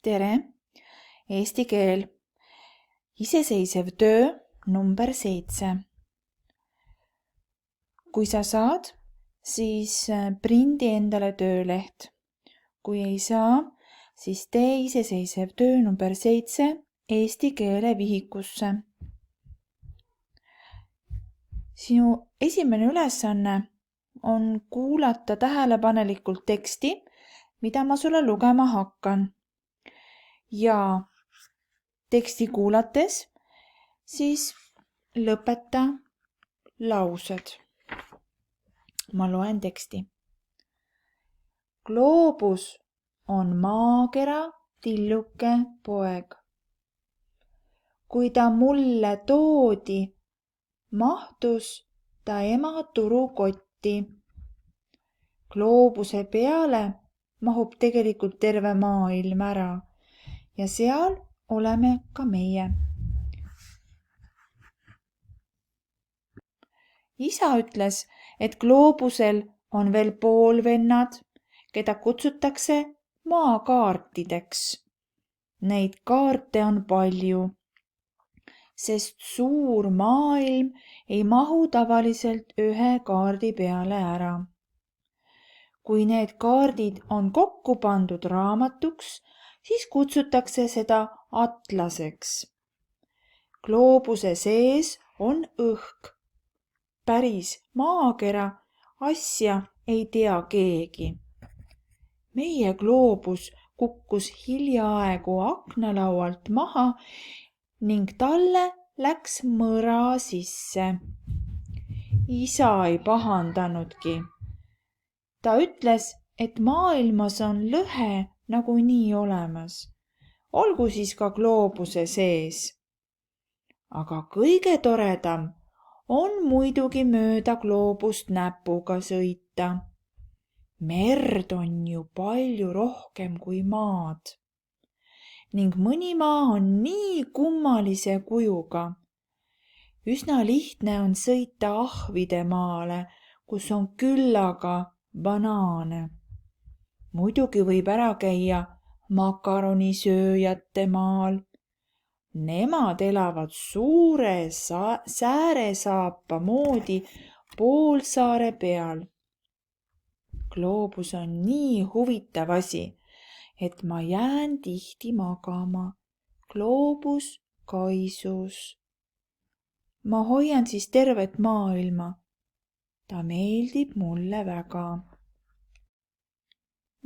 tere! Eesti keel. Iseseisev töö number 7. Kui sa saad, siis prindi endale tööleht. Kui ei saa, siis tee iseseisev töö number 7 eesti keele vihikusse. Sinu esimene ülesanne on kuulata tähelepanelikult teksti, mida ma sulle lugema hakkan. Ja teksti kuulates siis lõpeta laused. Ma loen teksti. Gloobus on maakera tilluke poeg. Kui ta mulle toodi, mahtus ta ema turukotti. Gloobuse peale mahub tegelikult terve maailm ära ja seal oleme ka meie. Isa ütles, et gloobusel on veel poolvennad, keda kutsutakse maakaartideks. Neid kaarte on palju, sest suur maailm ei mahu tavaliselt ühe kaardi peale ära. Kui need kaardid on kokku pandud raamatuks, siis kutsutakse seda atlaseks. Gloobuse sees on õhk. Päris maakera asja ei tea keegi. Meie gloobus kukkus hiljaaegu aknalaualt maha ning talle läks mõra sisse. Isa ei pahandanudki. Ta ütles, et maailmas on lõhe nagunii olemas. Olgu siis ka gloobuse sees. Aga kõige toredam on muidugi mööda gloobust näpuga sõita. Merd on ju palju rohkem kui maad. Ning mõni maa on nii kummalise kujuga. Üsna lihtne on sõita ahvide maale, kus on küllaga banaane. Muidugi võib ära käia makaronisööjate maal. Nemad elavad suure sääresaapa moodi poolsaare peal. Gloobus on nii huvitav asi, et ma jään tihti magama. Gloobus kaisus. Ma hoian siis tervet maailma. Ta meeldib mulle väga.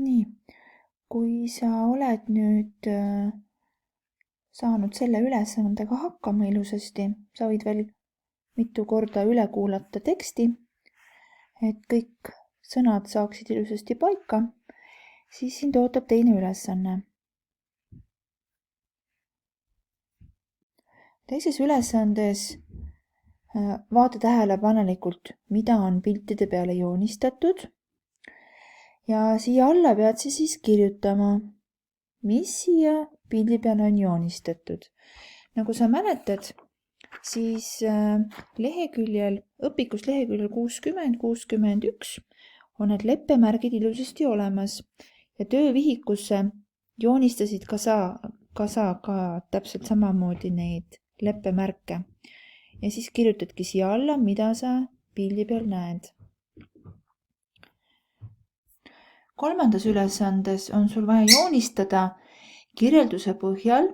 Nii, kui sa oled nüüd saanud selle ülesandega hakkama ilusasti, sa võid veel mitu korda üle kuulata teksti, et kõik sõnad saaksid ilusasti paika, siis sind ootab teine ülesanne. Teises ülesandes vaata tähelepanelikult, mida on piltide peale joonistatud ja siia alla pead sa siis kirjutama, mis siia pildi peale on joonistatud. Nagu sa mäletad, siis õpikus leheküljel 60-61 on need leppemärgid ilusasti olemas ja töövihikusse joonistasid ka sa täpselt samamoodi neid leppemärke. Ja siis kirjutadki siia alla, mida sa pildi peal näed. Kolmandas ülesandes on sul vaja joonistada kirjelduse põhjal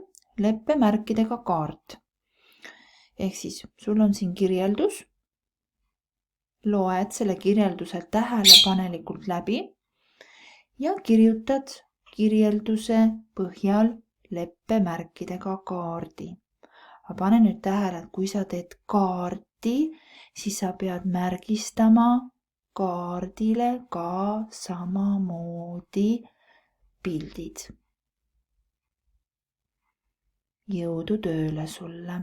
leppemärkidega kaart. Ehk siis sul on siin kirjeldus, loed selle kirjelduse tähelepanelikult läbi ja kirjutad kirjelduse põhjal leppemärkidega kaardi. Aga pane nüüd tähele, et kui sa teed kaarti, siis sa pead märgistama kaardile ka samamoodi pildid. Jõudu tööle sulle!